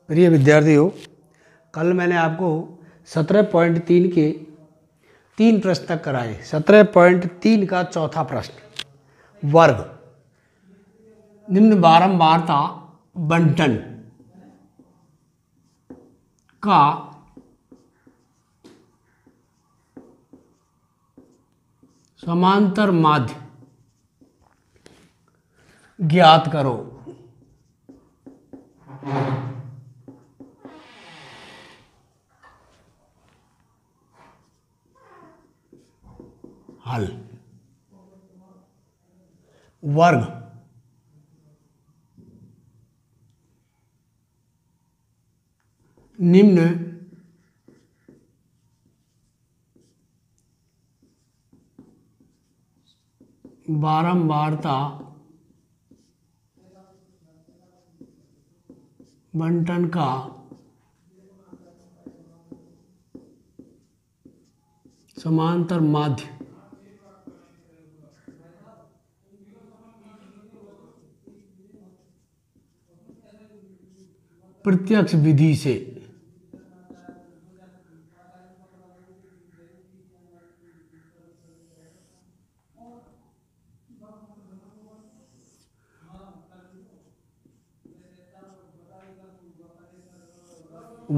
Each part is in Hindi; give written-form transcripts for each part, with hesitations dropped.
प्रिय विद्यार्थियों, कल मैंने आपको 17.3 के 3 प्रश्न तक कराए। 17.3 का चौथा प्रश्न, वर्ग निम्न बारंबारता बंटन का समांतर माध्य ज्ञात करो। हल। वर्ग निम्न बारंबारता बंटन का समांतर माध्य प्रत्यक्ष विधि से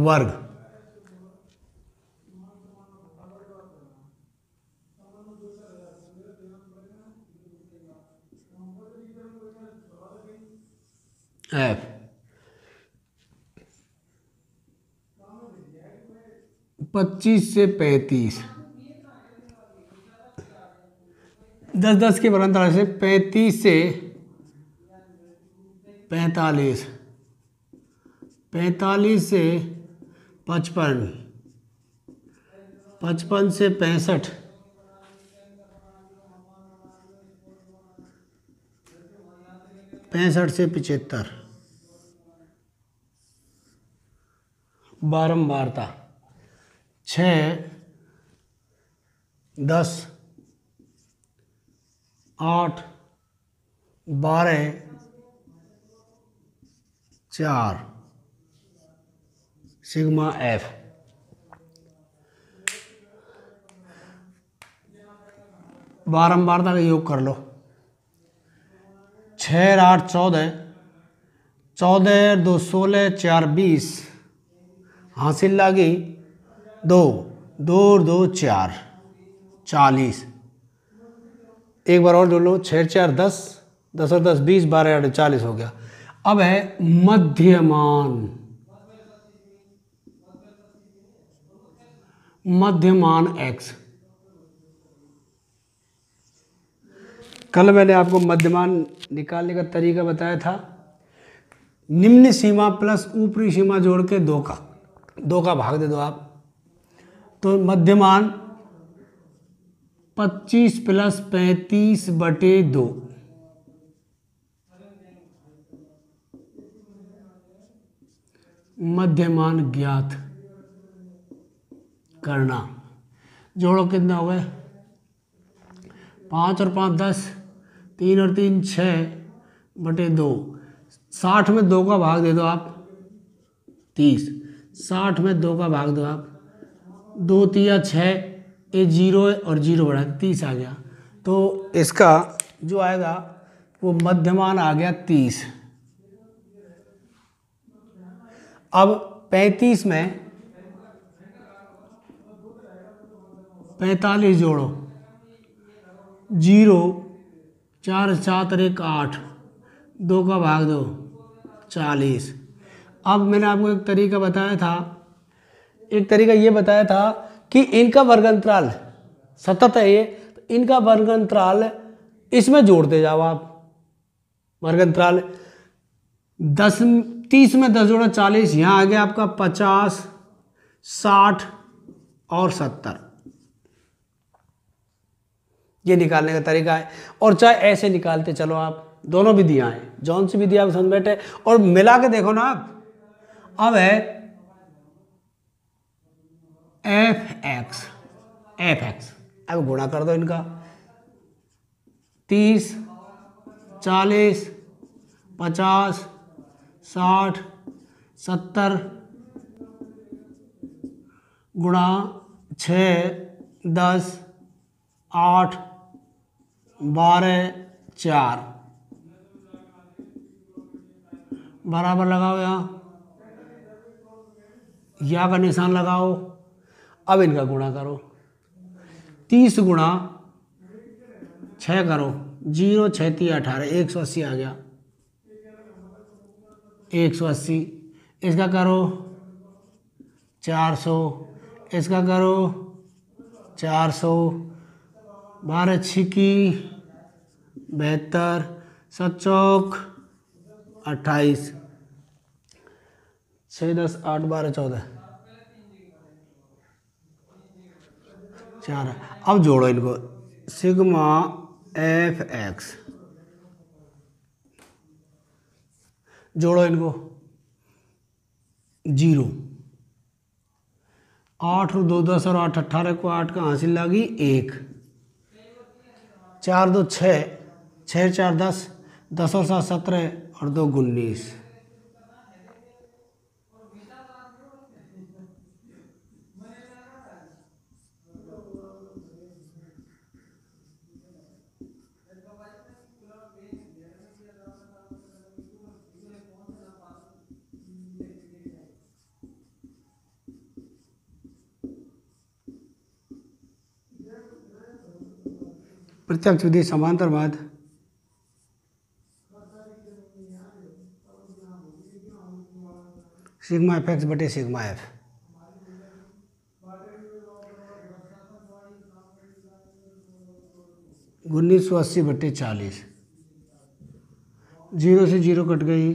वर्ग एफ 25 से 35 10-10 के बराबर से 35 से 45 45 से 55 55 से 65 65 से 75 बारंबारता 6 10 8 12 4 सिग्मा एफ। बारंबारता का योग कर लो। 6 8 14 14 2 16 4 20 हासिल लागी 2 2 2 4 40। एक बार और जोड़ लो। 6 4 10 10 और 10 20 12 8 40 हो गया। अब है मध्यमान x। कल मैंने आपको मध्यमान निकालने का तरीका बताया था। निम्न सीमा प्लस ऊपरी सीमा जोड़ के 2 का भाग दे दो आप, तो मध्यमान 25 प्लस 35 बटे 2 मध्यमान ज्ञात करना। जोड़ो कितना हो गए? 5 और 5 10, 3 और 3 6 बटे 2। 60 में 2 का भाग दे दो आप, 30। 60 में 2 का भाग दो आप, 2 3 6, ये 0 है और 0 बढ़ा 30 आ गया। तो इसका जो आएगा वो मध्यमान आ गया 30। अब 35 में 45 जोड़ो, 0 4 7 और 1 8, 2 का भाग दो 40। अब मैंने आपको एक तरीका बताया था, एक तरीका ये बताया था कि इनका वर्गांतराल सतत है ये, तो इनका वर्गांतराल इसमें जोड़ते जाओ आप। वर्गांतराल 10 30 में 10 जोड़ा 40, यहाँ आ गया आपका 50 60 और 70। ये निकालने का तरीका है। और चाहे ऐसे निकालते चलो आप, दोनों विधियां हैं, जौन सी विधि आप समझ बैठे और मिला के देखो ना आप। अब है एफ एक्स, अब गुणा कर दो इनका। 30 40 50 60 70 गुणा 6, 10, 8, 12, 4 बराबर लगाओ। या का निशान लगाओ। अब इनका गुणा करो। 30 गुणा 6 करो। 0 6 3 18, 180 आ गया। 180 इसका करो 400, इसका करो 400, 12 छिकी 72, 7 चौक 28, 6 10 8 12 14 4। अब जोड़ो इनको। सिग्मा एफ एक्स, जोड़ो इनको। 0, 8 और 2 10 और 8 18 को 8 का हासिल लगी 1, 4 2 6, 6 4 10, 10 और 7 17 और 2 19। प्रत्यक्ष विधि समांतरवाद। सिग्मा एफ एक्स बटे सिग्मा एफ। उन्नीस 1980 बटे 40। 0 से 0 कट गई।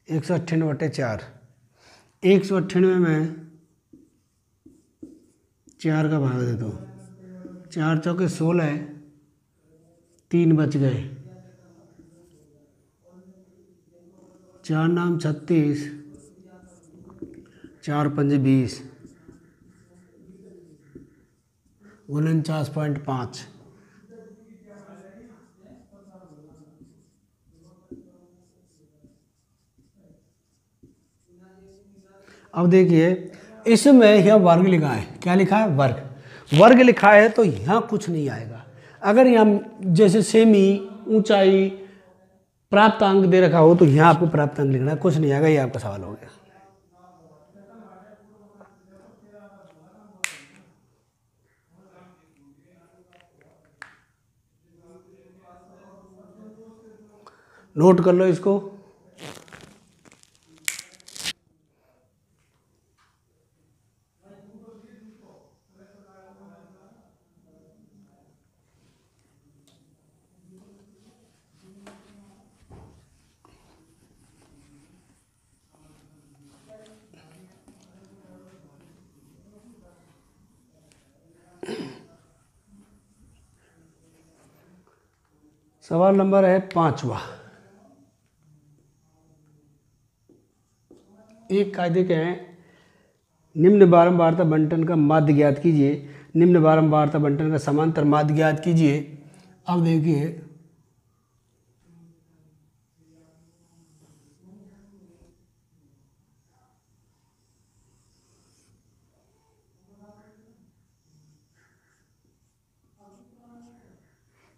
198 बटे 4। 198 में 4 का भाग दे दो। 4 चौके 16, 3 बच गए। 4 नाम 36, 4 पंजे 20, 49.5। अब देखिए इसमें यहाँ वर्ग लिखा है। क्या लिखा है? वर्ग। वर्ग लिखा है तो यहाँ कुछ नहीं आएगा। अगर यहाँ जैसे सेमी, ऊंचाई, प्राप्तांक दे रखा हो तो यहाँ आपको प्राप्तांक लिखना है, कुछ नहीं आएगा। ये आपका सवाल हो गया। नोट कर लो इसको। सवाल नंबर है 5वां। एक कायदे के हैं, निम्न बारंबारता बंटन का माध्य ज्ञात कीजिए। निम्न बारंबारता बंटन का समांतर माध्य ज्ञात कीजिए। अब देखिए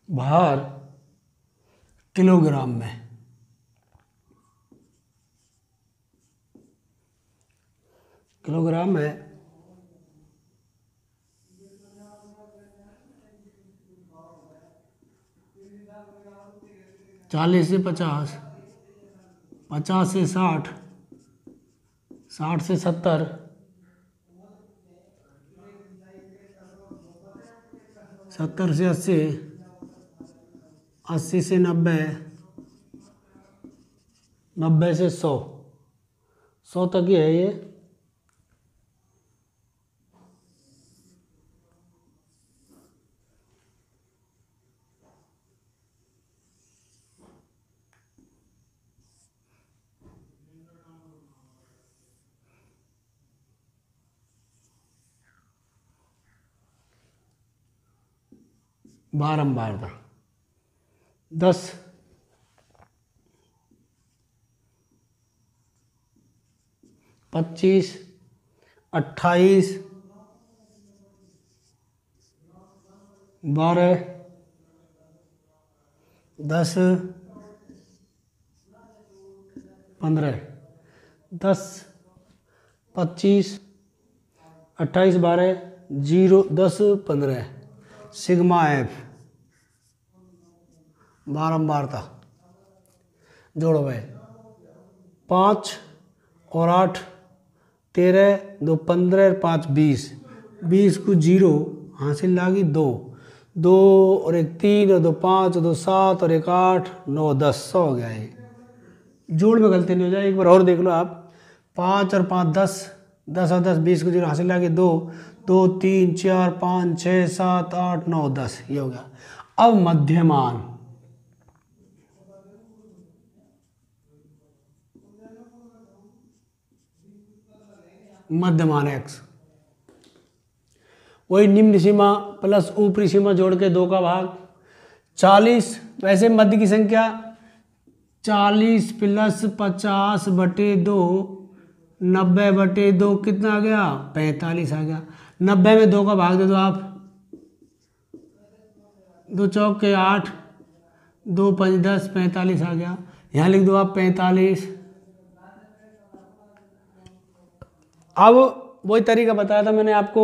भार किलोग्राम में। किलोग्राम में 40 से 50, 50 से 60, 60 से 70, 70 से 80, 80 से 90, 90 से 100, 100 तक ही है ये। बारंबारता 10 25, 28, 12, 10, 15, 10, 25, 28, 12, 0, 10, 15 सिग्मा एफ बारंबारता। जोड़ो भाई 5 और 8 13, 2 15, 5 20, 20 को 0 हासिल लागी 2, 2 और 1 3 और 2 5 और 2 7 और 1 8 9 10 100 हो गया ये। जोड़ में गलती नहीं हो जाए, एक बार और देख लो आप। 5 और 5 10, 10 और 10 20 को 0 हासिल लागी 2, 2 3 4 5 6 7 8 9 10 ये हो गया। अब मध्यमान मध्यमान x वही निम्न सीमा प्लस ऊपरी सीमा जोड़ के 2 का भाग 40। वैसे मध्य की संख्या 40 प्लस 50/2 90/2 कितना आ गया 45 आ गया। 90 में 2 का भाग दे दो आप, 2 चौक के 8, 2 5 10 45 आ गया। यहाँ लिख दो आप 45। अब वही तरीका बताया था मैंने आपको।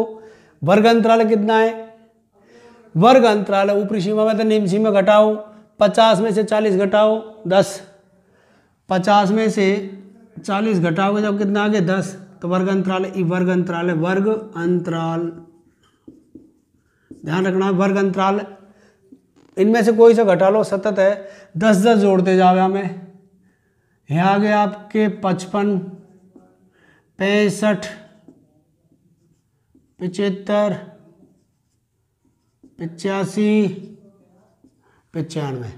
वर्ग अंतराल कितना है, वर्ग अंतराल ऊपरी सीमा में तो निम्न सीमा घटाओ, 50 में से 40 घटाओ 10, 50 में से 40 घटाओगे जब कितना आ गया 10, तो वर्ग अंतराल वर्ग अंतराल है। वर्ग अंतराल ध्यान रखना, वर्ग अंतराल इनमें से कोई सा घटा लो, सतत है। 10 10 जोड़ते जाओ हमें। यहाँ आ गए आपके 55 65 75 85 95।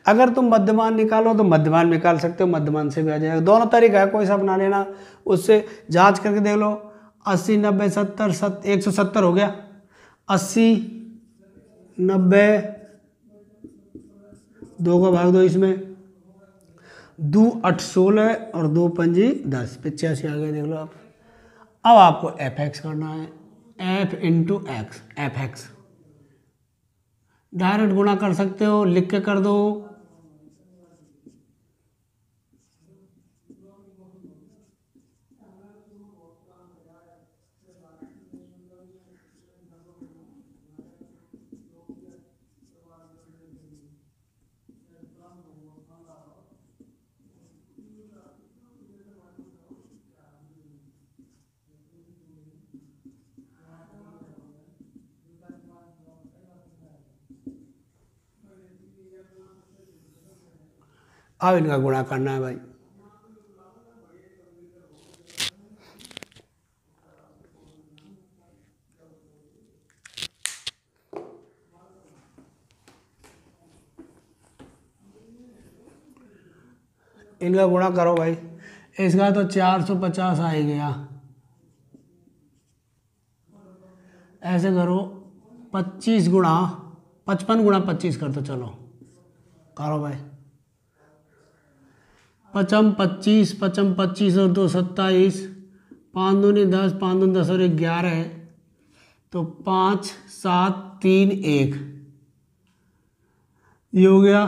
अगर तुम मध्यमान निकालो तो मध्यमान निकाल सकते हो, मध्यमान से भी आ जाएगा। दोनों तरीका है, कोई सा अपना लेना, उससे जांच करके देख लो। 80 90 70 170 हो गया। 80 90 2 का भाग दो इसमें, 2 8 16 और 2 5 10 85 आ गया। देख लो आप। अब आपको एफ एक्स करना है, F into x, F x direct गुणा कर सकते हो, लिख के कर दो। अब इनका गुणा करना है भाई। इनका गुणा करो भाई। इसका तो 450 आ ही गया। ऐसे करो 25 गुणा 55 गुणा 25 कर दो। चलो करो भाई। 55 25 55 25 और 2 27, 5 दूनी 10, 5 दूनी 10 और 1 11, तो 5 7 3 1 ये हो गया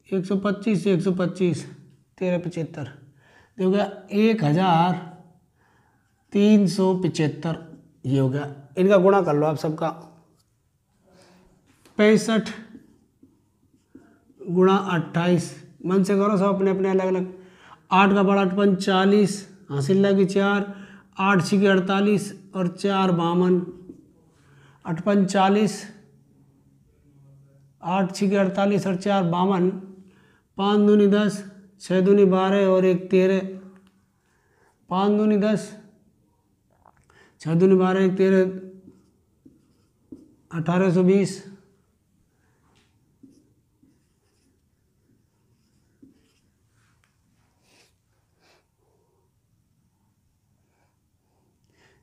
125 125 13 75 ये हो गया 1375 ये हो गया। इनका गुणा कर लो आप सबका। 65 गुणा 28 मन से करो सब अपने अपने अलग अलग। 8 का बड़ा 8 40 हासिल लगी 4, 8 6 48 और 4 52, 8 40, 8 6 48 और 4 52, 5 दूनी 10, 6 दूनी 12 और 1 13, 5 दूनी 10, 6 दूनी 12 1 13, 1820।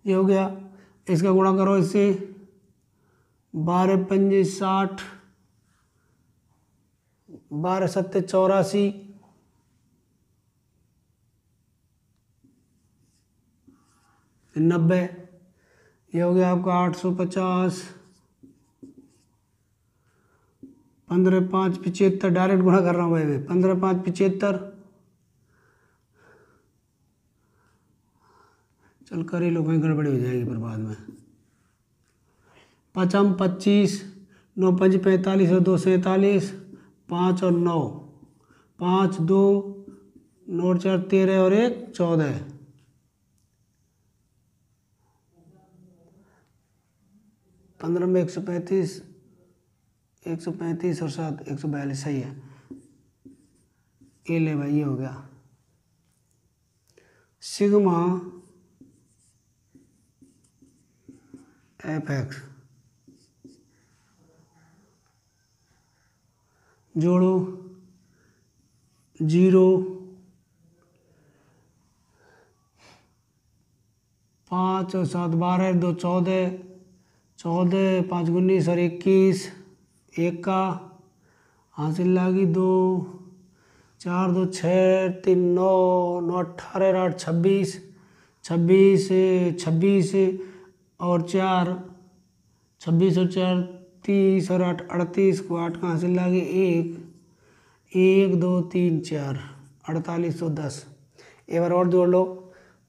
ये हो गया। इसका गुणा करो इससे, 12 पंजे 60, 12 सत्ते 84, 90, ये हो गया आपका 850, 15 5 75, डायरेक्ट गुणा कर रहा हूँ भाई मैं, 15 5 75, चल कर ही लो, कहीं गड़बड़ी हो जाएगी फिर बाद में। 5 25, 9 5 45 और 2 47, 5 और 9, 5 2 9 4 13 और 1 14, 15 में 135, 135 और 7 142, सही है। ये ले भाई, ये हो गया सिग्मा एफ एक्स, जोड़ो 0 5 और 7 12, 2 14, 14 5 19 और 21, 1 का हासिल लागी 2 4 2 6 3 9 9 18 8 26, 26 26 और 4 26 और 4 30 और 8 38 को 8 का हासिल लागी 1 1 2 3 4 48 और 10। एक बार और जोड़ लो,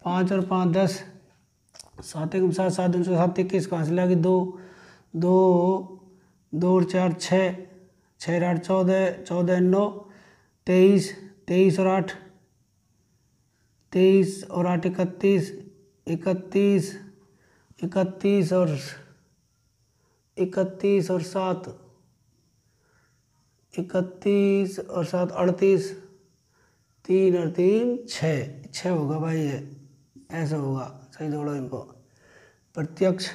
5 और 5 10, 7 1 7 7 2 7 21 का हासिल लागी 2 2 2 और 4 6 6 8 14 14 9 23 23 और 8 23 और 8 31 31 31 और 31 और 7 31 और 7 38, 3 और 3 6 होगा भाई, ये ऐसा होगा। सही जोड़ो इनको। प्रत्यक्ष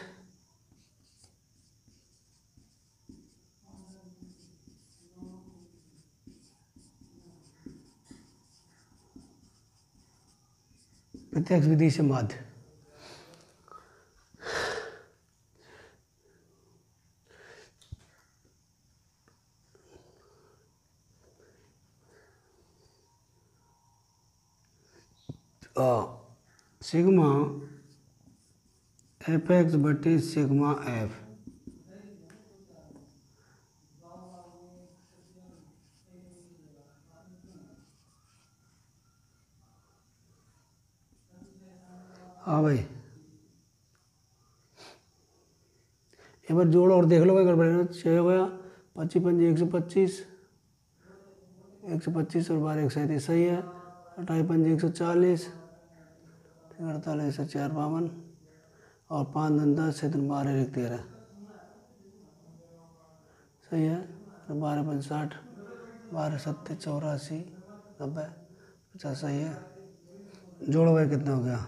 प्रत्यक्ष विधि से माध्य, सिग्मा एफ एक्स बटे सिग्मा एफ, हाँ भाई एक बार जोड़ो और देख लो भाई, गड़बड़ 6 हो गया, 25 5 125, 125 और 12 137, सही है। 28 5 140, 48 4 52 और 5 10 7 12 1 13, सही है। 12 5 60, 12 7 84 90 50, सही है। जोड़ो भाई कितना हो गया,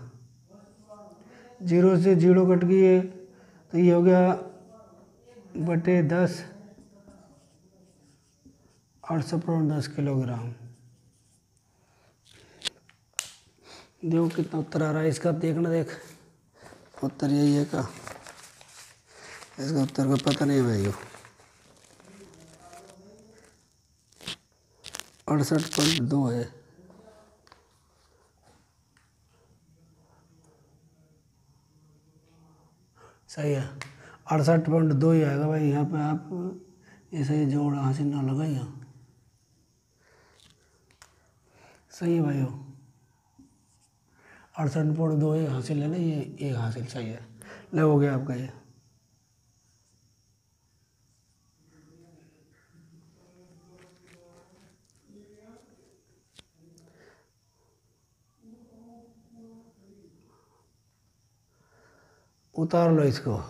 0 से 0 कट गई है तो ये हो गया बटे 10, 810 किलोग्राम। देखो कितना उत्तर आ रहा है इसका, देखना देख उत्तर यही है का, इसका उत्तर का पता नहीं है भाई। 68.2 है। सही है, 68.2 ही आएगा भाई। यहाँ पे आप ऐसे ही जोड़ हासिल ना लगाइए, सही है भाई। 68.2 एक हासिल है ना, ये एक हासिल, सही है। ले हो गया आपका ये। उतार लो इसको।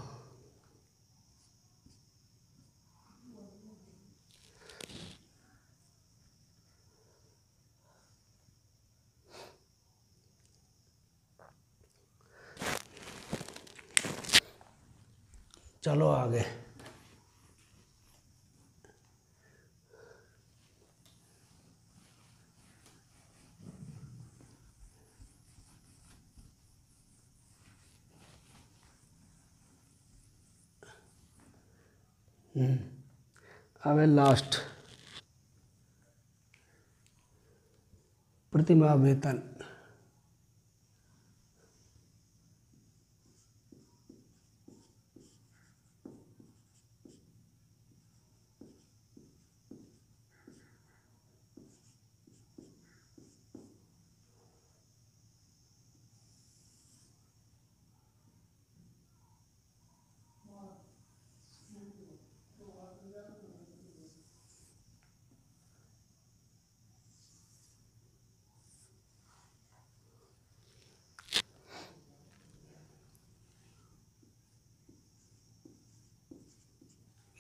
चलो आगे। अब है लास्ट, प्रतिमाह वेतन।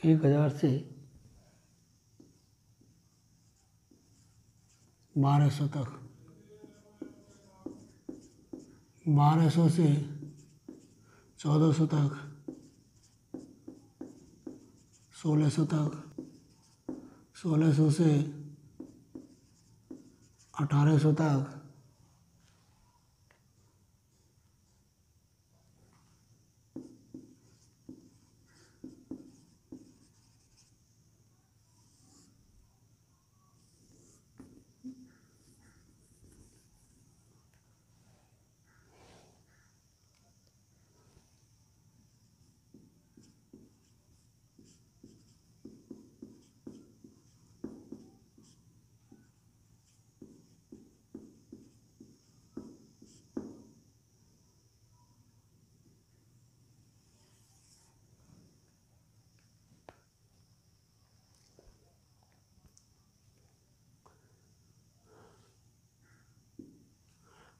1000 से 1200 तक, 1200 से 1400 तक, 1600 तक, 1600 से 1800 तक,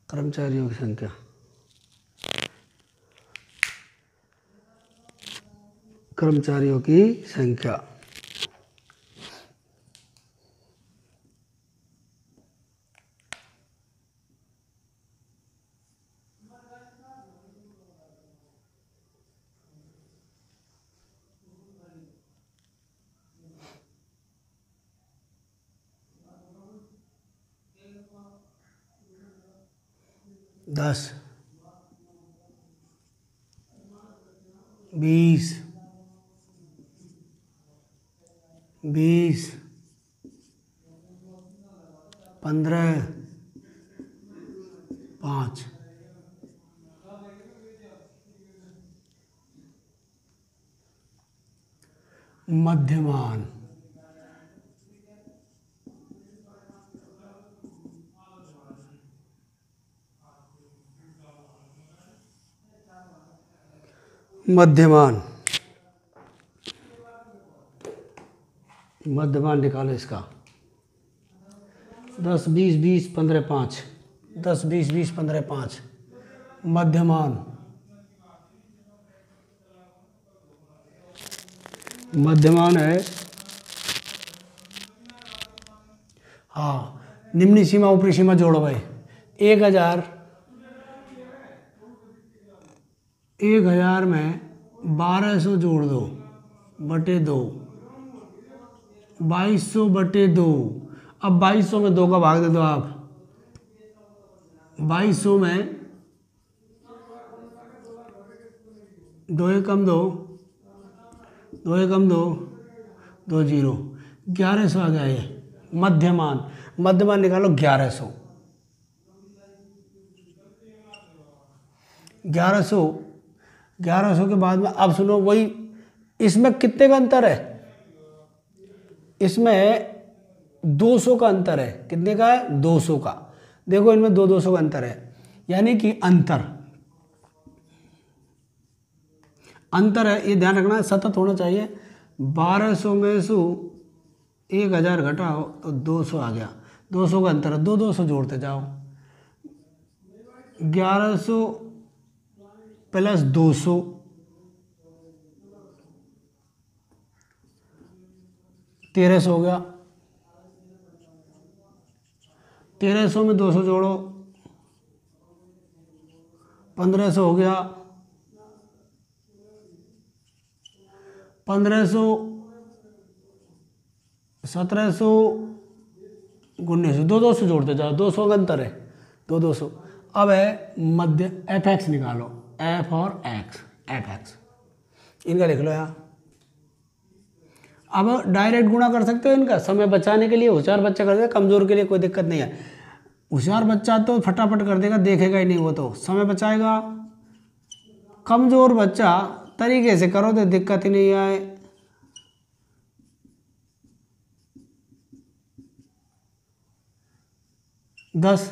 कर्मचारियों की संख्या, कर्मचारियों की संख्या 10, 20, 15, 5। मध्यमान, मध्यमान, मध्यमान निकालो इसका। 10, 20, 20, 15, 5। 10, 20, 20, 15, 5। मध्यमान, मध्यमान है, हाँ, निम्न सीमा ऊपरी सीमा जोड़ो भाई। 1000 में 1200 जोड़ दो बटे 2, 2200 बटे 2। अब 2200 में 2 का भाग दे दो आप। 2200 में 2 एकम 2, 2 एकम 2, 2 0, 1100 आ गया ये। मध्यमान, मध्यमान निकालो 1100। 1100 के बाद में अब सुनो, वही इसमें कितने का अंतर है? इसमें 200 का अंतर है। कितने का है? 200 का। देखो इनमें 200 का अंतर है, यानी कि अंतर है, ये ध्यान रखना, सतत होना चाहिए। 1200 में से 1000 घटाओ तो 200 आ गया। 200 का अंतर है, 200 जोड़ते जाओ। 1100 प्लस 200 1300 हो गया। 1300 में 200 जोड़ो 1500 हो गया। 1500 1700 1900, 200 जोड़ते जाओ। 200 का अंतर है, 200। अब है मध्य, एफ एक्स निकालो। एफ और एक्स, एफ एक्स इनका लिख लो यहाँ। अब डायरेक्ट गुणा कर सकते हो इनका, समय बचाने के लिए होशियार बच्चा कर देगा, कमजोर के लिए कोई दिक्कत नहीं है। होशियार बच्चा तो फटाफट कर देगा, देखेगा ही नहीं, वो तो समय बचाएगा। कमजोर बच्चा तरीके से करो तो दिक्कत ही नहीं आए। दस,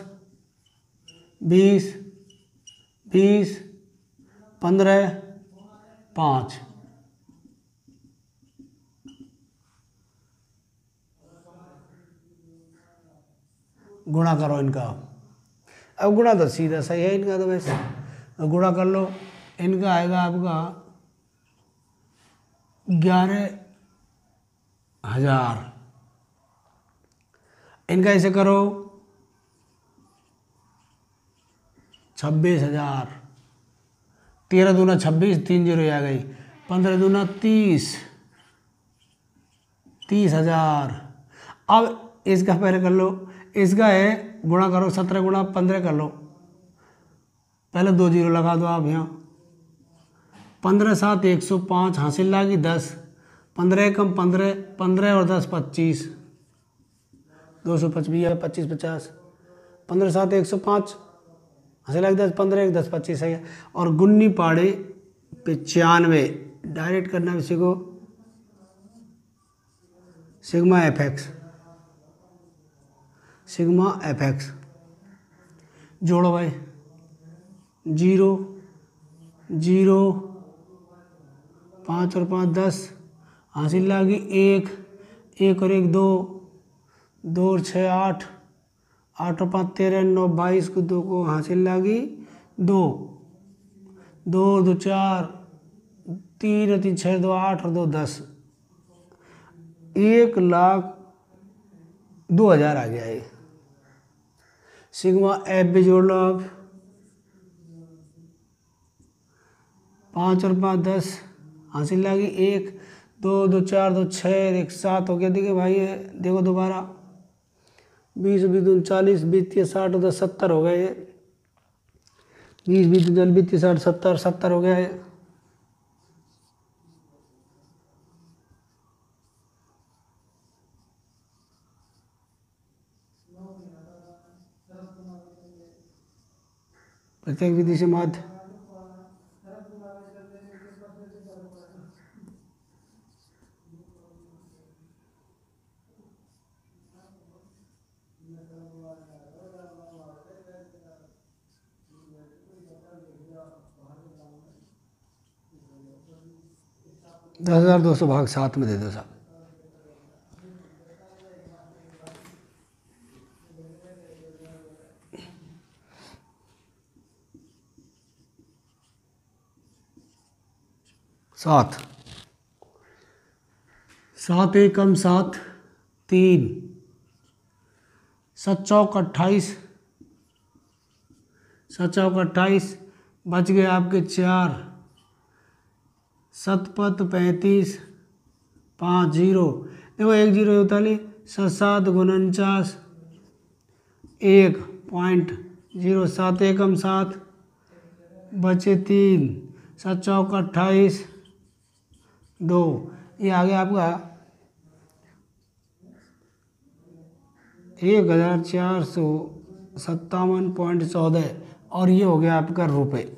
20, 20, 15, 5। गुणा करो इनका। अब गुणा तो सीधा सही है इनका, तो वैसे गुणा कर लो। इनका आएगा आपका 11 हजार। इनका ऐसे करो 26,000। 13 दूना 26, 3 जीरो आ गई। 15 दूना 30, 30,000। अब इसका पहले कर लो, इसका है गुणा करो 17 गुणा 15 कर लो। पहले 2 जीरो लगा दो आप यहाँ। 15 7 105 हासिल लागी 10। 15 कम 15, 15 और 10 25, 225 25 50। 15 7 105 हासिल लागी 10, 15 1 10 25 है। और गुन्नी पाड़े 95 डायरेक्ट करना इसी को sigma F x, sigma F x जोड़ो भाई। 0 0 5 और 5 10 हासिल लागी 1 1 और 1 2 2 और 6 8 8 और 5 13 9 22 को 2 को हासिल लागी 2 2 2 4 3 और 3 6 2 8 और 2 10 1,02,000 आ गया ये। सिग्मा एफ भी जोड़ लो आप। 5 और 5 10 हासिल लागी 1 2 2 4 2 6 1 7 हो गया। देखिए भाई ये देखो दोबारा 20 20 2 40 20 60 और 10 70 हो गए ये। 20 20 2 20 60 70 70 हो गया ये। प्रत्येक विधि से माध्य 10,200 भाग 7 में दे दो साहब। सात 7 एकम 7 3 7 चौक 28, 7 चौक 28 बच गए आपके 4 7 35 5 जीरो। देखो 1 जीरो होता नहीं। 7 7 49 1.07 एकम 7 बचे 3 7 चौक 28 2। ये आ गया आपका 1,457.14 और ये हो गया आपका रुपये।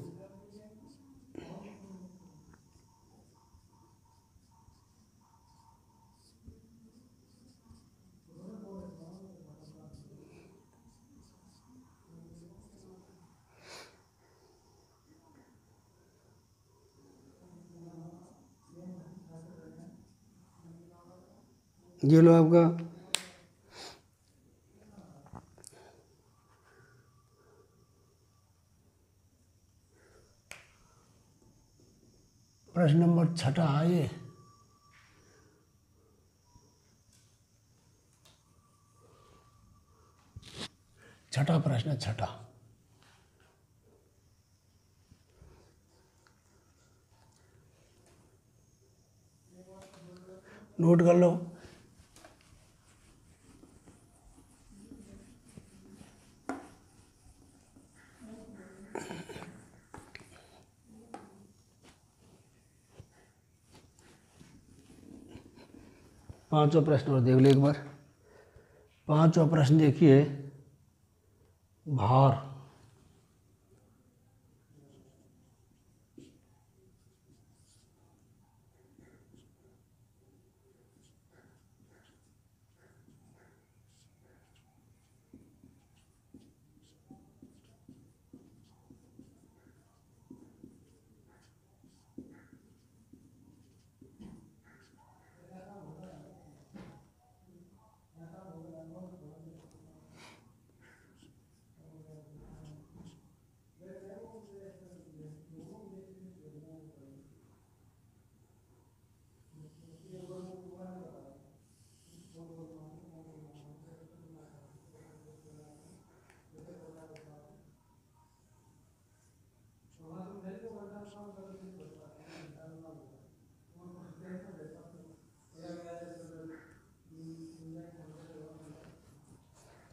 ये लो आपका प्रश्न नंबर 6 है ये। छठा प्रश्न 6। नोट कर लो। पांचवा प्रश्न और देख लो एक बार। पांचवा प्रश्न देखिए, भार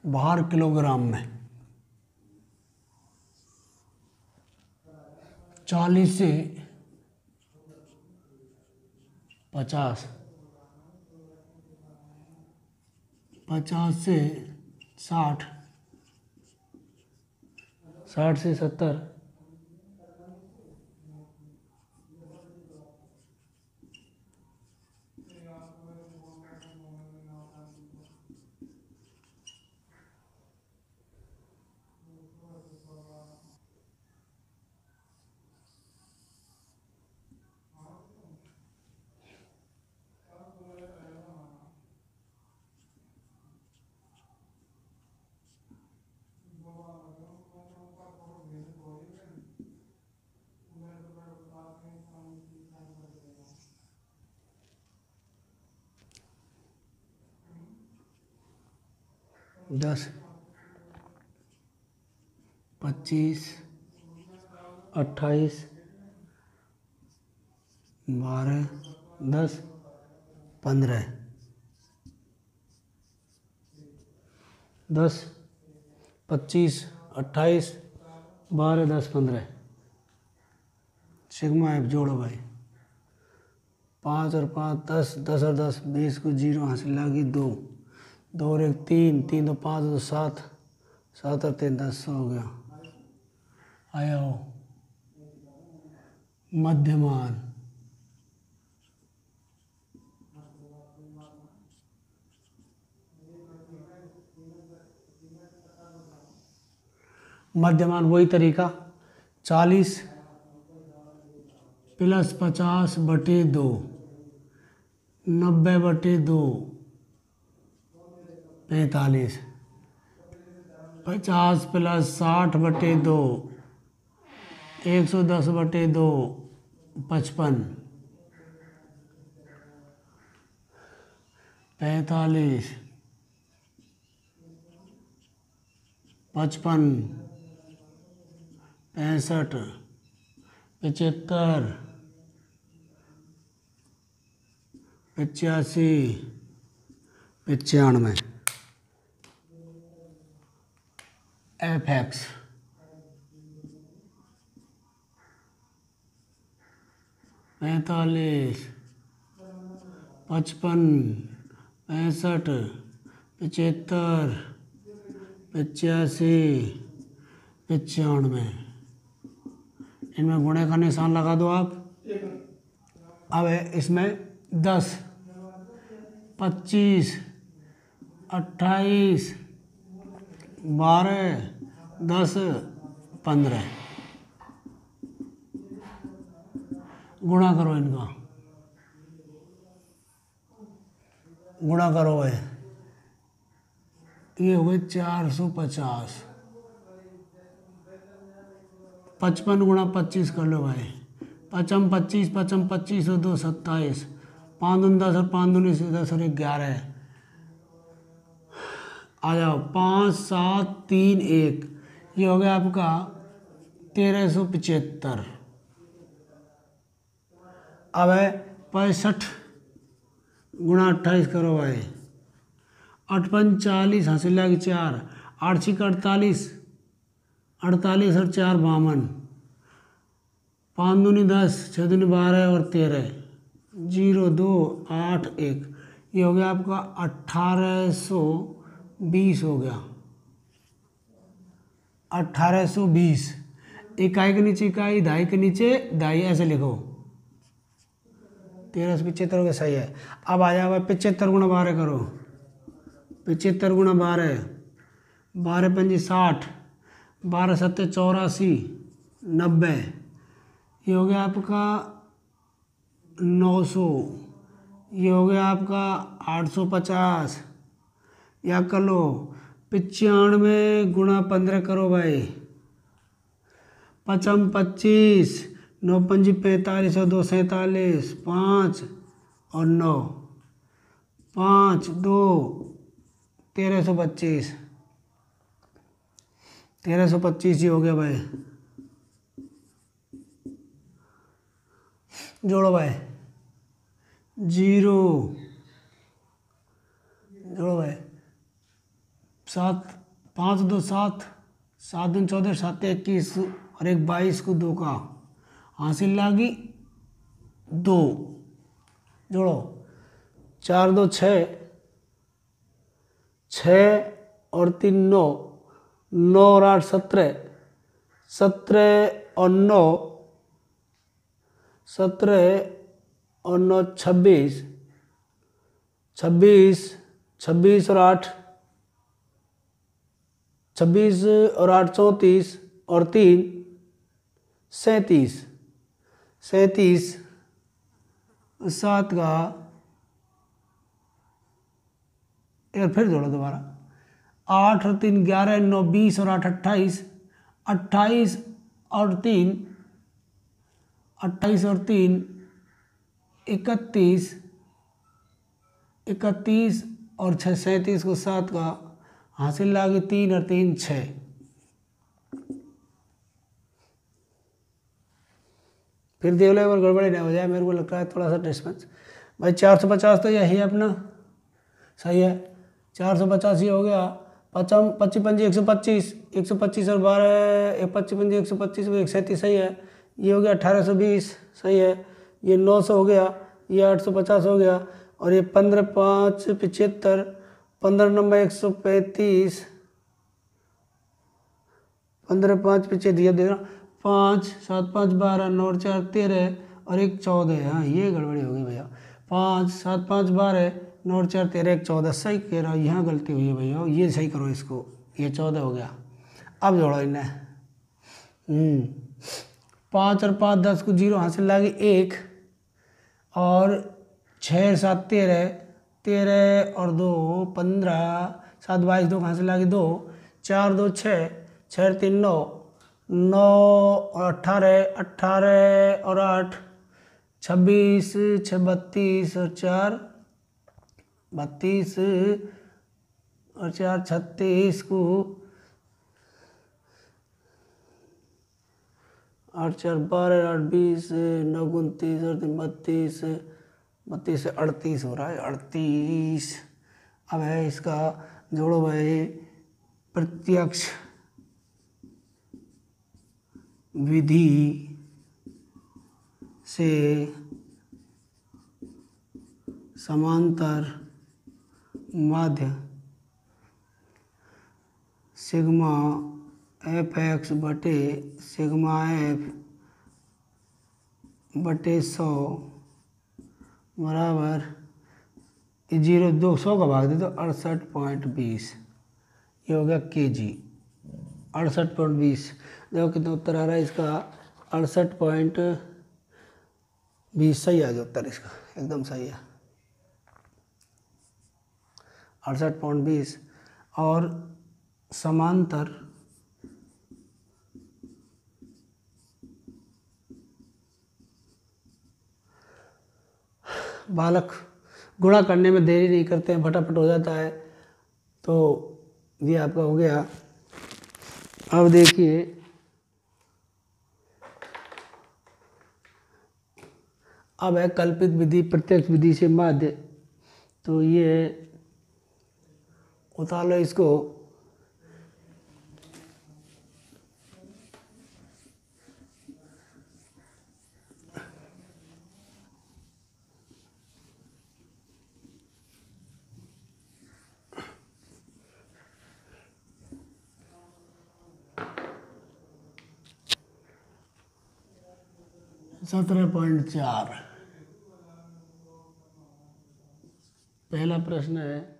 भार किलोग्राम में। 40 से 50, 50 से 60, 60 से 70, 10, 25, 28, 12, 10, 15, 10, 25, 28, 12, 10, 15। सिग्मा एफ जोड़ो भाई। 5 और 5 10, 10 और 10 20 को 0 हासिल लगी 2, 2 और 1 3, 3 तो 5 तो 7, 7 और 3 10 हो गया। आया हो मध्यमान। मध्यमान वही तरीका 40 प्लस 50/2, 90/2, 45, 50 प्लस 60/2, 110/2, 55, 45, 55, 65, 75, 85, 95। FX 45, 55, 65, 75, 85, 95। इनमें गुणे का निशान लगा दो आप। अब इसमें 10, 25, 28, 12, 10, 15 गुणा करो इनका, गुणा करो भाई। ये हुए 450। 55 गुणा 25 कर लो भाई। 55 25, 55 25 और 2 27, 5 दूनी 10 और 5 दूनी 10 और 11। आ जाओ 5 7 3 1। ये हो गया आपका 1375। अब है 65 गुणा 28 करो भाई। 8 5 40 हासिल लगी 4, 8 6 48, 48 और 4 52, 5 दूनी 10, 6 दूनी 12 और 13, 0 2 8 1। ये हो गया आपका 1820 हो गया। 1820 इकाई के नीचे इकाई, दहाई के नीचे दहाई, ऐसे लिखो। 1375 हो गया, सही है। अब आ जाओ 75 गुणा 12 करो। 75 गुणा 12, 12 पंजी 60, 12 सत्ते 84, 90। ये हो गया आपका 900। ये हो गया आपका 850। या कर लो 95 गुणा 15 करो भाई। 55 25, 9 पंजी 45 और 2 47, 5 और 9, 5 2 1325। 1325 ही हो गया भाई। जोड़ो भाई। 0 जोड़ो भाई। 7 5 2 7, 7 दूनी 14, 7 21 और एक 22 को 2 का हासिल लागी 2 जोड़ो 4 2 6, 6 और 3 9, 9 और 8 17, 17 और 9, 17 और 9 26, 26, 26 और 8, 26 और 8 34 और 3 37, 37 7 का यार फिर जोड़ो दोबारा 8 और 3 11 9 20 और 8 28, 28 और 3 28 और 3 31, 31 और 6 37 को 7 का हासिल लागी 3 और 3 6। फिर देख लो एक बार गड़बड़ी नहीं हो जाए, मेरे को लगता है थोड़ा सा डिस्टेंस। भाई 450 तो यही है अपना, सही है 450 ये हो गया। 55 55 125, 125 और 12 55 125 137 सही है। ये हो गया 1820 सही है। ये 900 हो गया, ये 850 हो गया और ये 15 5 75, 15 नंबर 135, 15 5 75 ये देख रहा 5 7 5 12 9 और 4 13 और 1 14। हाँ ये गड़बड़ी हो गई भैया। 5 7 5 12 9 और 4 13 1 14 सही कह रहा हूँ, यहाँ गलती हुई है भैया, ये सही करो इसको, ये 14 हो गया। अब जोड़ो इन्हें 5 और 5 10 को 0 हासिल लागी 1 और 6 7 13, 13 और 2 15, 7 22 2 हासिल लागी 2, 4 2 6, 6 3 9, 9 और 18 18 और 8 26, 6 32 और 4 32 और 4 36 को 8 4 12 8 20 9 29 और 32 32 से 38 हो रहा है 38। अब है इसका जोड़ो भाई प्रत्यक्ष विधि से समांतर माध्य सिग्मा एफ एक्स बटे सिग्मा एफ बटे 100 बराबर 0 200 का भाग दे तो 68.20 ये हो गया kg। 68.20 देखो कितना उत्तर आ रहा है इसका 68.20 सही आ गया उत्तर इसका, एकदम सही है 68.20। और समांतर बालक गुणा करने में देरी नहीं करते हैं, फटाफट हो जाता है, तो ये आपका हो गया। अब देखिए अब है कल्पित विधि प्रत्यक्ष विधि से माध्य, तो ये उतार लो इसको। सत्रह पॉइंट 4 पहला प्रश्न है